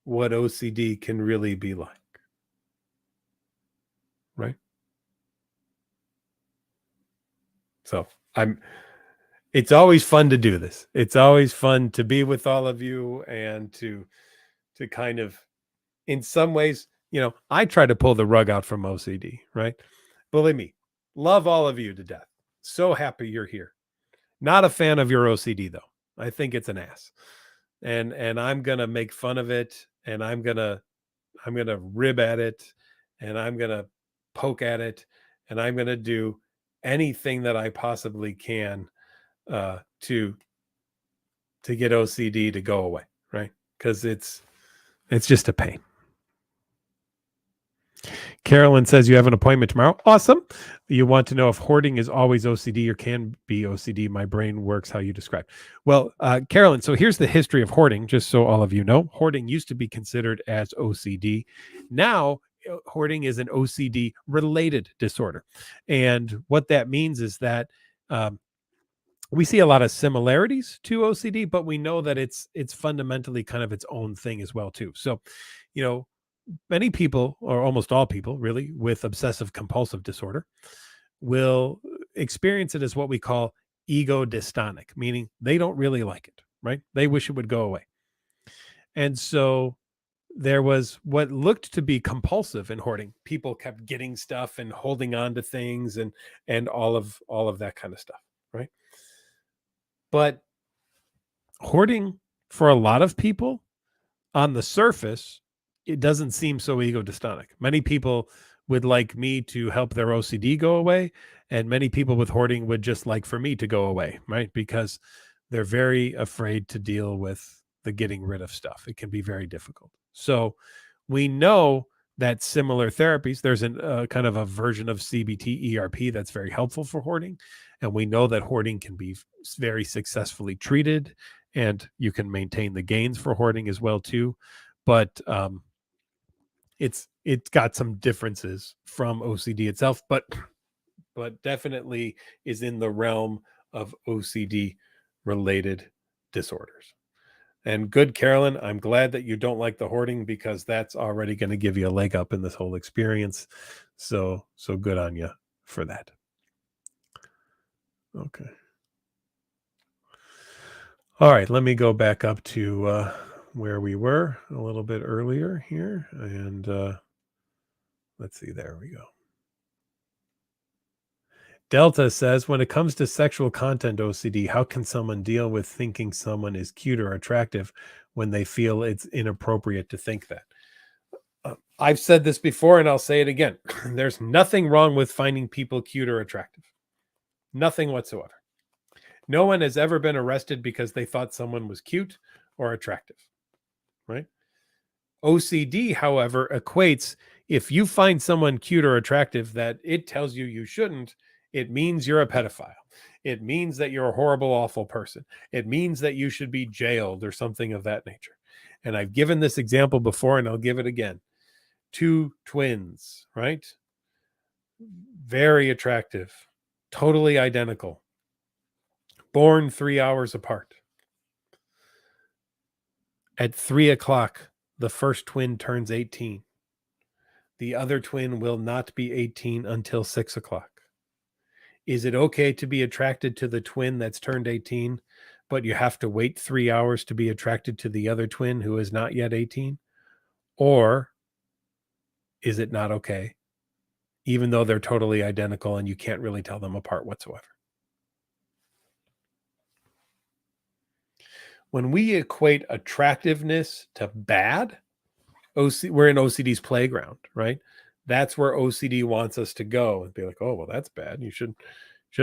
B: what OCD can really be like. Right? So it's always fun to do this. It's always fun to be with all of you and to kind of, in some ways, I try to pull the rug out from OCD, right? Believe me, love all of you to death. So happy you're here. Not a fan of your OCD though. I think it's an ass. And I'm going to make fun of it, and I'm going to rib at it, and I'm going to poke at it, and I'm going to do anything that I possibly can to get OCD to go away, right? Because it's just a pain. Carolyn says you have an appointment tomorrow. Awesome. You want to know if hoarding is always OCD or can be OCD. My brain works how you describe. Well, Carolyn, so here's the history of hoarding, just so all of you know. Hoarding used to be considered as OCD. Now, hoarding is an OCD related disorder. And what that means is that we see a lot of similarities to OCD, but we know that it's fundamentally kind of its own thing as well too. So, many people, or almost all people really, with obsessive compulsive disorder will experience it as what we call ego dystonic, meaning they don't really like it, right? They wish it would go away. And so there was what looked to be compulsive in hoarding. People kept getting stuff and holding on to things and all of that kind of stuff, right? But hoarding, for a lot of people, on the surface, it doesn't seem so ego dystonic. Many people would like me to help their OCD go away, and many people with hoarding would just like for me to go away, right? Because they're very afraid to deal with the getting rid of stuff. It can be very difficult. So we know that similar therapies, there's a kind of a version of CBT ERP that's very helpful for hoarding. And we know that hoarding can be very successfully treated, and you can maintain the gains for hoarding as well too. But it's got some differences from OCD itself, but definitely is in the realm of OCD related disorders. And good, Carolyn, I'm glad that you don't like the hoarding, because that's already going to give you a leg up in this whole experience. So good on you for that. Okay. All right, let me go back up to where we were a little bit earlier here. And let's see, there we go. Delta says, when it comes to sexual content OCD, how can someone deal with thinking someone is cute or attractive when they feel it's inappropriate to think that? I've said this before, and I'll say it again. There's nothing wrong with finding people cute or attractive. Nothing whatsoever. No one has ever been arrested because they thought someone was cute or attractive, right? OCD, however, equates, if you find someone cute or attractive that it tells you shouldn't, it means you're a pedophile. It means that you're a horrible, awful person. It means that you should be jailed or something of that nature. And I've given this example before, and I'll give it again. 2 twins, right? Very attractive, totally identical, born 3 hours apart. At 3 o'clock, the first twin turns 18. The other twin will not be 18 until 6 o'clock. Is it okay to be attracted to the twin that's turned 18, but you have to wait 3 hours to be attracted to the other twin who is not yet 18? Or is it not okay, even though they're totally identical and you can't really tell them apart whatsoever? When we equate attractiveness to bad, we're in OCD's playground, right? That's where OCD wants us to go and be like, oh, well, that's bad. You shouldn't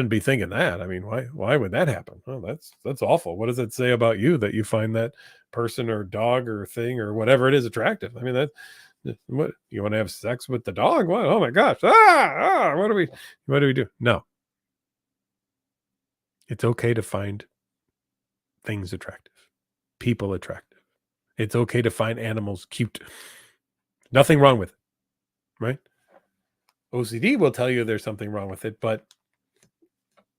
B: be thinking that. I mean, why would that happen? Oh, that's awful. What does it say about you that you find that person or dog or thing or whatever it is attractive? I mean, what, you want to have sex with the dog? What? Oh my gosh. What do we do? No. It's okay to find things attractive, people attractive. It's okay to find animals cute. Nothing wrong with it, right? OCD will tell you there's something wrong with it, but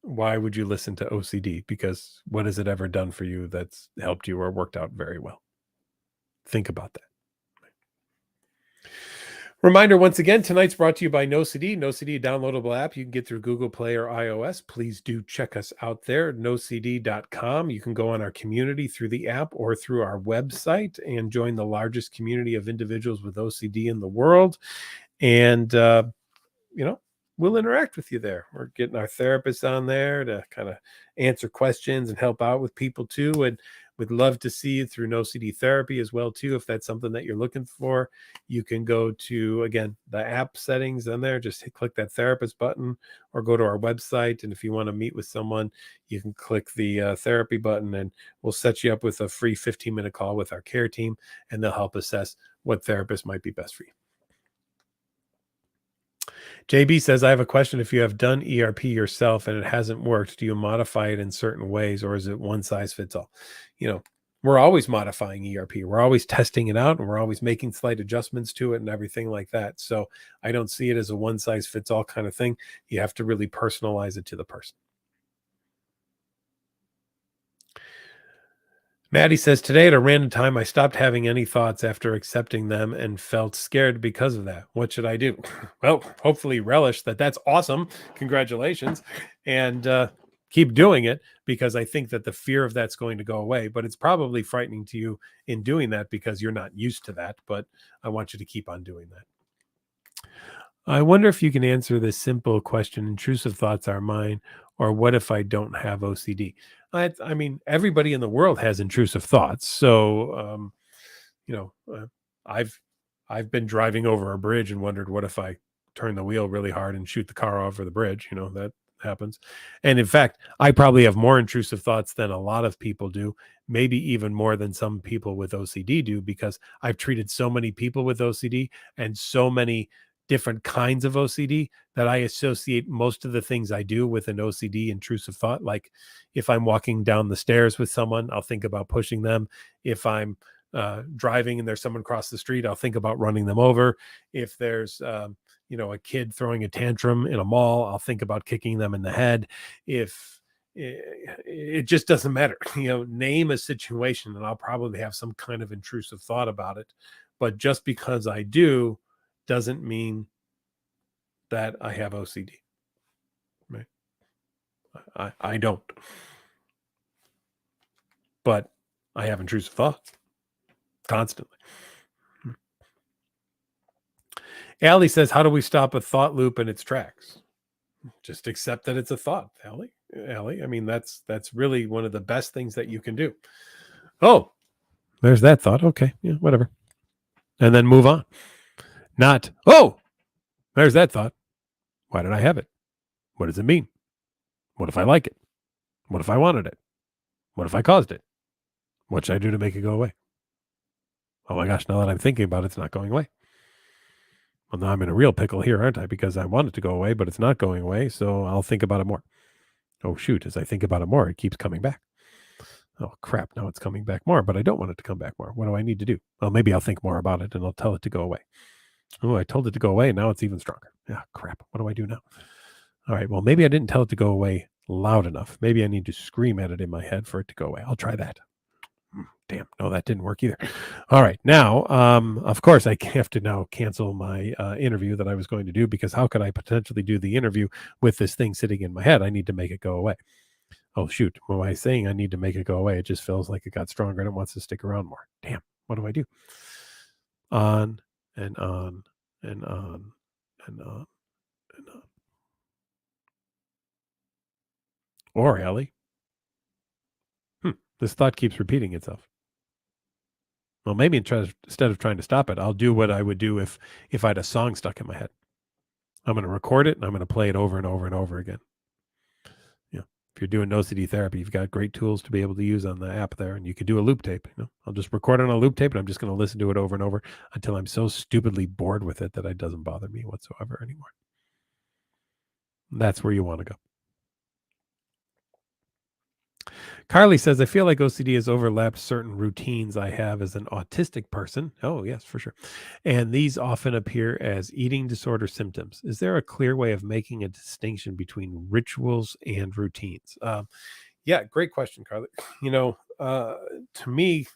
B: why would you listen to OCD? Because what has it ever done for you that's helped you or worked out very well? Think about that. Reminder once again, tonight's brought to you by NoCD. NoCD, downloadable app you can get through Google Play or iOS. Please do check us out there, nocd.com. You can go on our community through the app or through our website and join the largest community of individuals with OCD in the world. And, we'll interact with you there. We're getting our therapists on there to kind of answer questions and help out with people too. And we'd love to see you through NoCD therapy as well too. If that's something that you're looking for, you can go to, again, the app settings on there, just click that therapist button or go to our website. And if you want to meet with someone, you can click the therapy button and we'll set you up with a free 15-minute call with our care team and they'll help assess what therapist might be best for you. JB says, I have a question. If you have done ERP yourself and it hasn't worked, do you modify it in certain ways or is it one size fits all? We're always modifying ERP. We're always testing it out and we're always making slight adjustments to it and everything like that. So I don't see it as a one size fits all kind of thing. You have to really personalize it to the person. Maddie says, today at a random time, I stopped having any thoughts after accepting them and felt scared because of that. What should I do? Well, hopefully relish that. That's awesome. Congratulations. And keep doing it because I think that the fear of that's going to go away. But it's probably frightening to you in doing that because you're not used to that. But I want you to keep on doing that. I wonder if you can answer this simple question. Intrusive thoughts are mine, or what if I don't have OCD? I mean, everybody in the world has intrusive thoughts. So, I've been driving over a bridge and wondered, what if I turn the wheel really hard and shoot the car over the bridge? That happens. And in fact, I probably have more intrusive thoughts than a lot of people do, maybe even more than some people with OCD do, because I've treated so many people with OCD and so many different kinds of OCD that I associate most of the things I do with an OCD intrusive thought. Like if I'm walking down the stairs with someone, I'll think about pushing them. If I'm driving and there's someone across the street, I'll think about running them over. If there's a kid throwing a tantrum in a mall, I'll think about kicking them in the head. If it just doesn't matter, name a situation and I'll probably have some kind of intrusive thought about it. But just because I do doesn't mean that I have OCD, right? I don't, but I have intrusive thoughts constantly. Allie says, how do we stop a thought loop in its tracks? Just accept that it's a thought, Allie. I mean, that's really one of the best things that you can do. Oh, there's that thought. Okay, yeah, whatever. And then move on. Not, oh, there's that thought. Why did I have it? What does it mean? What if I like it? What if I wanted it? What if I caused it? What should I do to make it go away? Oh my gosh, now that I'm thinking about it, it's not going away. Well, now I'm in a real pickle here, aren't I? Because I want it to go away, but it's not going away. So I'll think about it more. Oh, shoot. As I think about it more, it keeps coming back. Oh, crap. Now it's coming back more, but I don't want it to come back more. What do I need to do? Well, maybe I'll think more about it and I'll tell it to go away. Oh, I told it to go away. Now it's even stronger. Yeah, crap. What do I do now? All right. Well, maybe I didn't tell it to go away loud enough. Maybe I need to scream at it in my head for it to go away. I'll try that. Damn, no, that didn't work either. All right. Now, of course, I have to now cancel my interview that I was going to do because how could I potentially do the interview with this thing sitting in my head? I need to make it go away. Oh, shoot. What am I saying? I need to make it go away. It just feels like it got stronger and it wants to stick around more. Damn. What do I do? On and on and on and on and on. Or, Ellie, this thought keeps repeating itself. Well, maybe instead of trying to stop it, I'll do what I would do if I had a song stuck in my head. I'm going to record it and I'm going to play it over and over and over again. If you're doing OCD therapy, you've got great tools to be able to use on the app there, and you could do a loop tape. I'll just record it on a loop tape, and I'm just going to listen to it over and over until I'm so stupidly bored with it that it doesn't bother me whatsoever anymore. That's where you want to go. Carly says, I feel like OCD has overlapped certain routines I have as an autistic person. Oh, yes, for sure. And these often appear as eating disorder symptoms. Is there a clear way of making a distinction between rituals and routines? Yeah, great question, Carly. To me,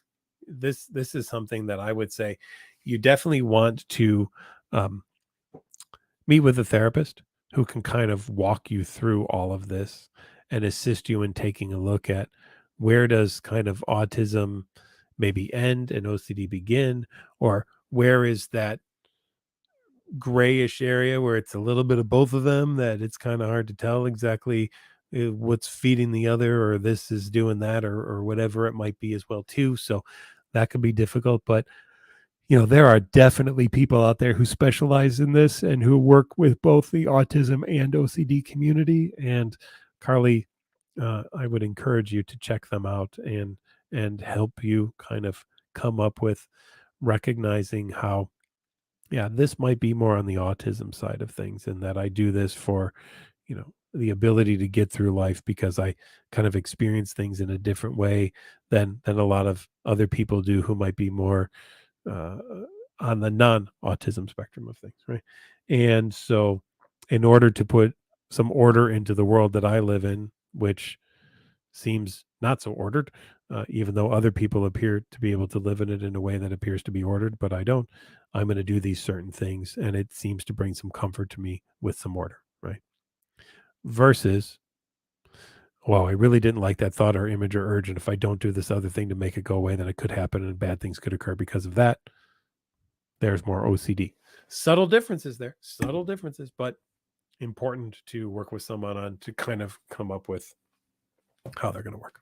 B: this is something that I would say you definitely want to meet with a therapist who can kind of walk you through all of this and assist you in taking a look at where does kind of autism maybe end and OCD begin, or where is that grayish area where it's a little bit of both of them, that it's kind of hard to tell exactly what's feeding the other, or this is doing that, or whatever it might be as well too. So that could be difficult, but there are definitely people out there who specialize in this and who work with both the autism and OCD community. And Carly, I would encourage you to check them out and help you kind of come up with recognizing how, this might be more on the autism side of things, and that I do this for, the ability to get through life because I kind of experience things in a different way than a lot of other people do who might be more uh, on the non-autism spectrum of things, right? And so, in order to put some order into the world that I live in, which seems not so ordered, even though other people appear to be able to live in it in a way that appears to be ordered, but I don't. I'm going to do these certain things, and it seems to bring some comfort to me with some order, right? Versus, well, I really didn't like that thought or image or urge, and if I don't do this other thing to make it go away, then it could happen and bad things could occur because of that. There's more OCD. Subtle differences there, but important to work with someone on to kind of come up with how they're going to work.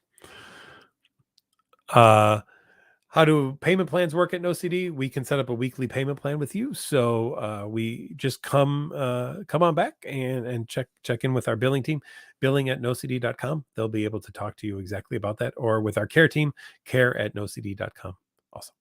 B: How do payment plans work at NoCD? We can set up a weekly payment plan with you. So we just come on back and check in with our billing team, billing@nocd.com. They'll be able to talk to you exactly about that, or with our care team, care@nocd.com. Awesome.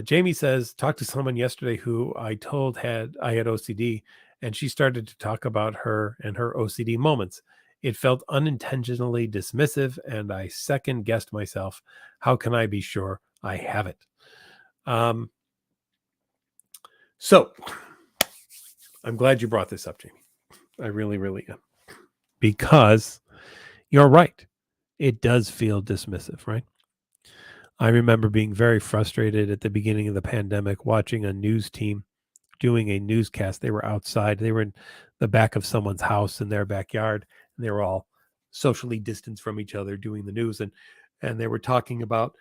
B: Jamie says, talked to someone yesterday who I told I had OCD, and she started to talk about her and her OCD moments. It felt unintentionally dismissive, and I second guessed myself. How can I be sure I have it? So I'm glad you brought this up, Jamie. I really, really am. Because you're right. It does feel dismissive, right? I remember being very frustrated at the beginning of the pandemic, watching a news team doing a newscast. They were outside. They were in the back of someone's house in their backyard. And they were all socially distanced from each other doing the news. And they were talking about,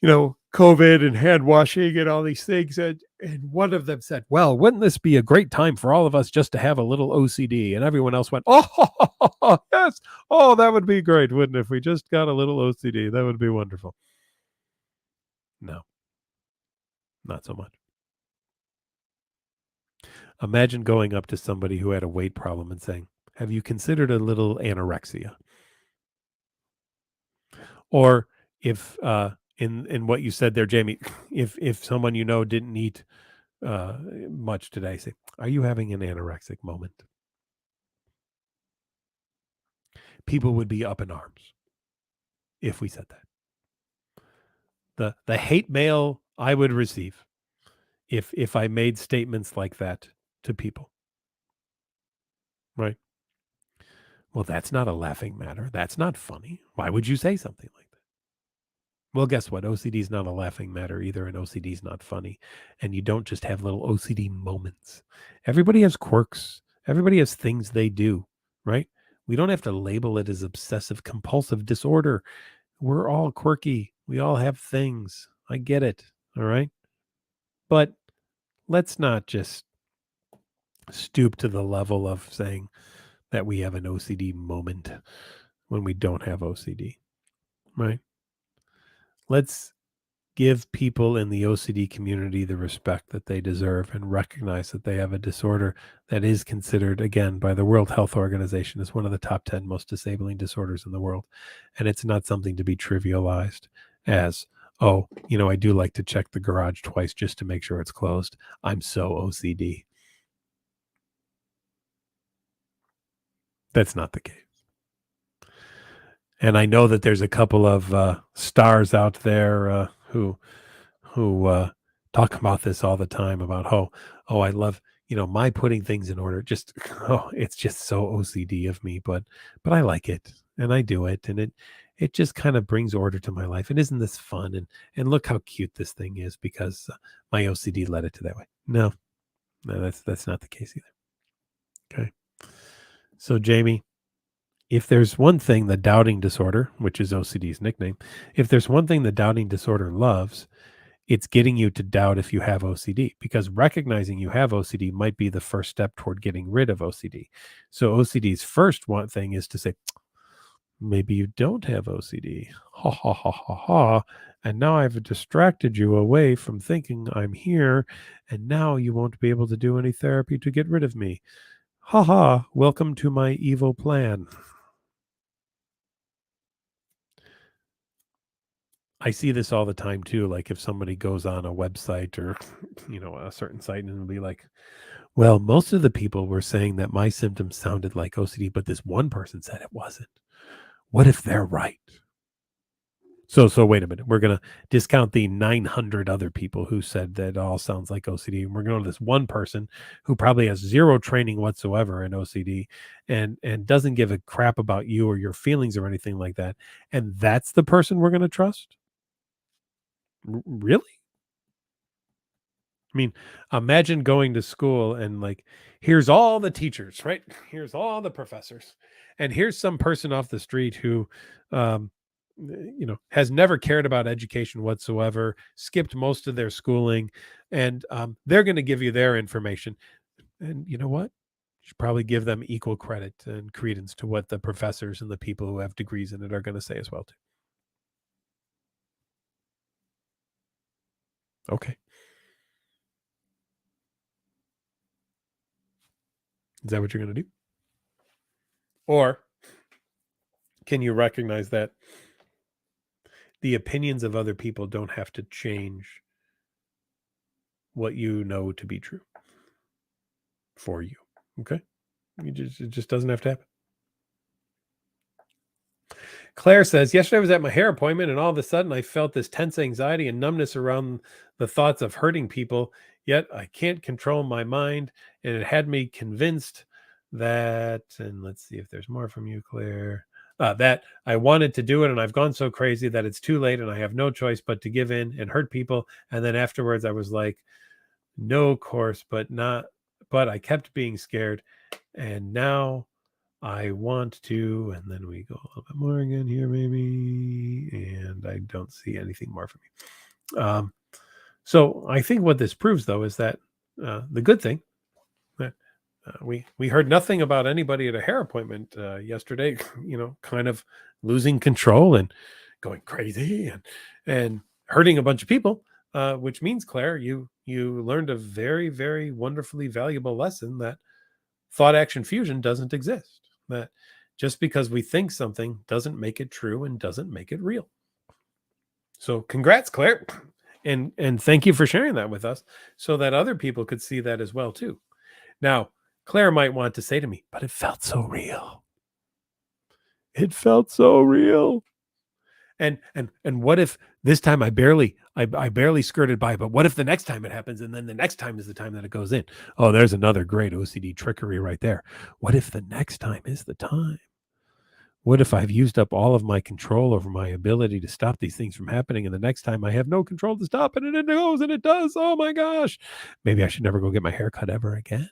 B: COVID and hand washing and all these things. And one of them said, well, wouldn't this be a great time for all of us just to have a little OCD? And everyone else went, oh, yes. Oh, that would be great, wouldn't it? If we just got a little OCD, that would be wonderful. No, not so much. Imagine going up to somebody who had a weight problem and saying, have you considered a little anorexia? Or if in what you said there, Jamie, if someone didn't eat much today, say, are you having an anorexic moment? People would be up in arms if we said that. The hate mail I would receive if I made statements like that to people. Right? Well, that's not a laughing matter. That's not funny. Why would you say something like that? Well, guess what? OCD is not a laughing matter either, and OCD is not funny. And you don't just have little OCD moments. Everybody has quirks. Everybody has things they do, right? We don't have to label it as obsessive compulsive disorder. We're all quirky. We all have things. I get it. All right. But let's not just stoop to the level of saying that we have an OCD moment when we don't have OCD, right? Let's give people in the OCD community the respect that they deserve and recognize that they have a disorder that is considered, again, by the World Health Organization as one of the top 10 most disabling disorders in the world. And it's not something to be trivialized as, oh, I do like to check the garage twice just to make sure it's closed. I'm so OCD. That's not the case. And I know that there's a couple of stars out there who talk about this all the time about, I love, my putting things in order. Just, it's just so OCD of me, but I like it and I do it. And it just kind of brings order to my life. And isn't this fun? And look how cute this thing is because my OCD led it to that way. No, that's not the case either. Okay. So Jamie, if there's one thing the doubting disorder, which is OCD's nickname, if there's one thing the doubting disorder loves, it's getting you to doubt if you have OCD, because recognizing you have OCD might be the first step toward getting rid of OCD. So OCD's first one thing is to say, maybe you don't have OCD. Ha ha ha ha ha. And now I've distracted you away from thinking I'm here. And now you won't be able to do any therapy to get rid of me. Ha ha. Welcome to my evil plan. I see this all the time too. Like if somebody goes on a website or, a certain site, and it'll be like, well, most of the people were saying that my symptoms sounded like OCD, but this one person said it wasn't. What if they're right? So wait a minute. We're going to discount the 900 other people who said that it all sounds like OCD. And we're going to this one person who probably has zero training whatsoever in OCD and doesn't give a crap about you or your feelings or anything like that. And that's the person we're going to trust? Really? I mean, imagine going to school and like, here's all the teachers, right? Here's all the professors. And here's some person off the street who, has never cared about education whatsoever, skipped most of their schooling, and they're going to give you their information. And you know what? You should probably give them equal credit and credence to what the professors and the people who have degrees in it are going to say as well, too. Okay. Is that what you're going to do? Or can you recognize that the opinions of other people don't have to change what you know to be true for you? Okay. It just doesn't have to happen. Claire says, yesterday I was at my hair appointment and all of a sudden I felt this tense anxiety and numbness around the thoughts of hurting people, yet I can't control my mind. And it had me convinced that, and let's see if there's more from you, Claire, that I wanted to do it and I've gone so crazy that it's too late and I have no choice but to give in and hurt people. And then afterwards I was like, no course, but I kept being scared. And now I want to, and then we go a little bit more again here, maybe, and I don't see anything more from you. So I think what this proves, though, is that the good thing that we heard nothing about anybody at a hair appointment yesterday, kind of losing control and going crazy and hurting a bunch of people, which means, Claire, you learned a very, very wonderfully valuable lesson that thought action fusion doesn't exist. That just because we think something doesn't make it true and doesn't make it real. So congrats, Claire. And thank you for sharing that with us so that other people could see that as well too. Now, Claire might want to say to me, but it felt so real. It felt so real. And what if this time I barely skirted by, but what if the next time it happens and then the next time is the time that it goes in? Oh, there's another great OCD trickery right there. What if the next time is the time? What if I've used up all of my control over my ability to stop these things from happening and the next time I have no control to stop it and it goes and it does? Oh my gosh. Maybe I should never go get my hair cut ever again.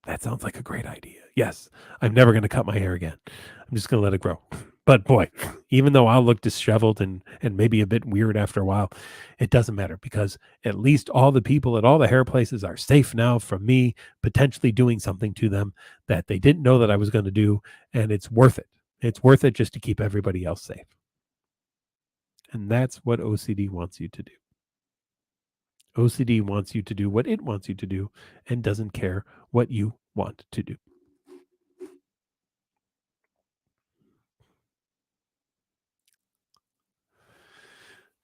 B: That sounds like a great idea. Yes, I'm never going to cut my hair again. I'm just going to let it grow. But boy, even though I'll look disheveled and maybe a bit weird after a while, it doesn't matter because at least all the people at all the hair places are safe now from me potentially doing something to them that they didn't know that I was going to do. And it's worth it. It's worth it just to keep everybody else safe. And that's what OCD wants you to do. OCD wants you to do what it wants you to do and doesn't care what you want to do.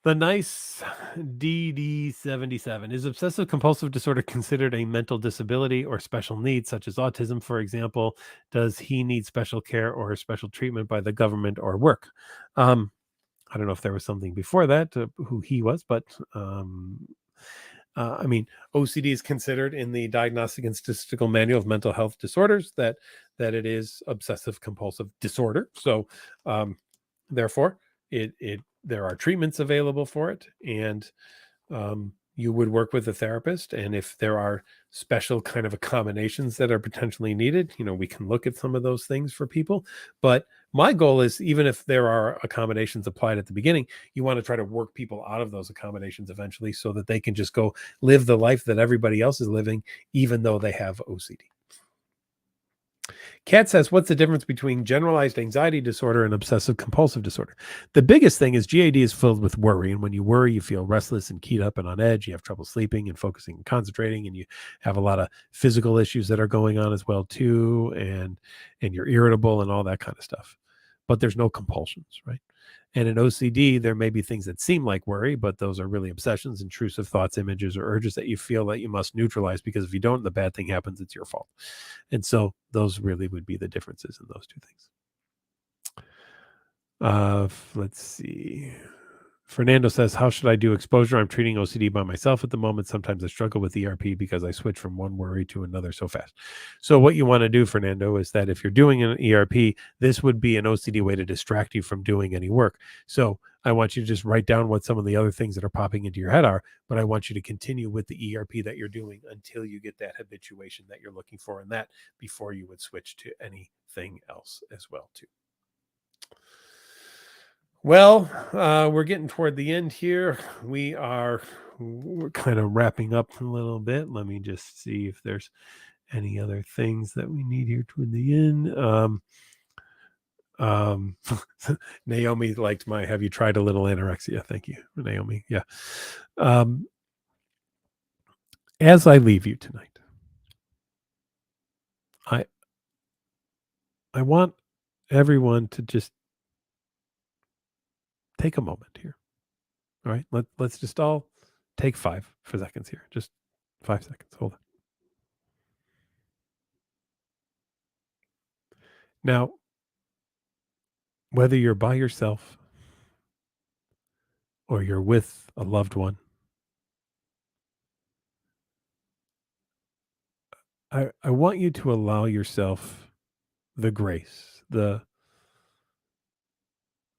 B: The nice DD77. Is obsessive compulsive disorder considered a mental disability or special needs, such as autism, for example? Does he need special care or special treatment by the government or work? I don't know if there was something before that, who he was, but I mean, OCD is considered in the Diagnostic and Statistical Manual of Mental Health Disorders that it is obsessive compulsive disorder. So, therefore, it there are treatments available for it, and you would work with a therapist. And if there are special kind of accommodations that are potentially needed, we can look at some of those things for people. But my goal is, even if there are accommodations applied at the beginning, you want to try to work people out of those accommodations eventually so that they can just go live the life that everybody else is living, even though they have OCD. Kat says, what's the difference between generalized anxiety disorder and obsessive compulsive disorder? The biggest thing is GAD is filled with worry. And when you worry, you feel restless and keyed up and on edge. You have trouble sleeping and focusing and concentrating. And you have a lot of physical issues that are going on as well, too. And you're irritable and all that kind of stuff. But there's no compulsions, right? And in OCD, there may be things that seem like worry, but those are really obsessions, intrusive thoughts, images, or urges that you feel that you must neutralize, because if you don't, the bad thing happens, it's your fault. And so those really would be the differences in those two things. Let's see. Fernando says, how should I do exposure? I'm treating OCD by myself at the moment. Sometimes I struggle with ERP because I switch from one worry to another so fast. So what you want to do, Fernando, is that if you're doing an ERP, this would be an OCD way to distract you from doing any work. So I want you to just write down what some of the other things that are popping into your head are, but I want you to continue with the ERP that you're doing until you get that habituation that you're looking for in that, before you would switch to anything else as well, too. Well, we're getting toward the end here. We're kind of wrapping up a little bit. Let me just see if there's any other things that we need here toward the end. Naomi liked my, have you tried a little anorexia? Thank you, Naomi. Yeah. As I leave you tonight, I want everyone to just take a moment here. All right. Let's just all take 5 seconds here. Just 5 seconds. Hold on. Now, whether you're by yourself or you're with a loved one, I want you to allow yourself the grace,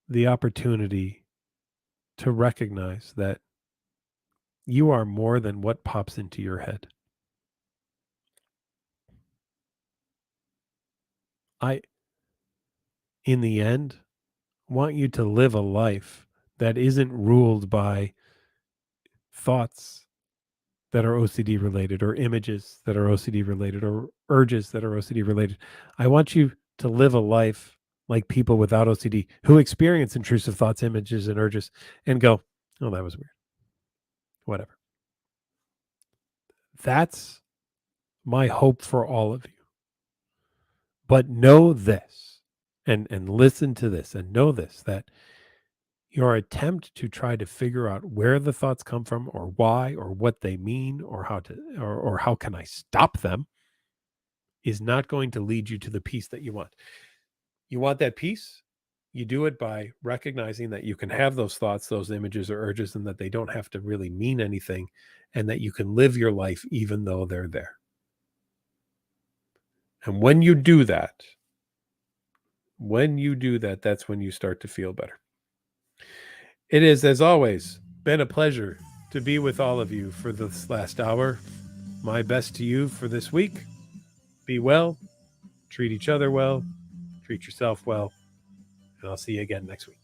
B: the opportunity to recognize that you are more than what pops into your head. In the end, want you to live a life that isn't ruled by thoughts that are OCD related, or images that are OCD related, or urges that are OCD related. I want you to live a life like people without OCD who experience intrusive thoughts, images, and urges and go, oh, that was weird. Whatever. That's my hope for all of you. But know this, and listen to this, and know this, that your attempt to try to figure out where the thoughts come from, or why, or what they mean, or how to, or how can I stop them, is not going to lead you to the peace that you want. You want that peace? You do it by recognizing that you can have those thoughts, those images or urges, and that they don't have to really mean anything, and that you can live your life even though they're there. And when you do that, that's when you start to feel better. It is, as always, been a pleasure to be with all of you for this last hour. My best to you for this week. Be well, treat each other well, treat yourself well, and I'll see you again next week.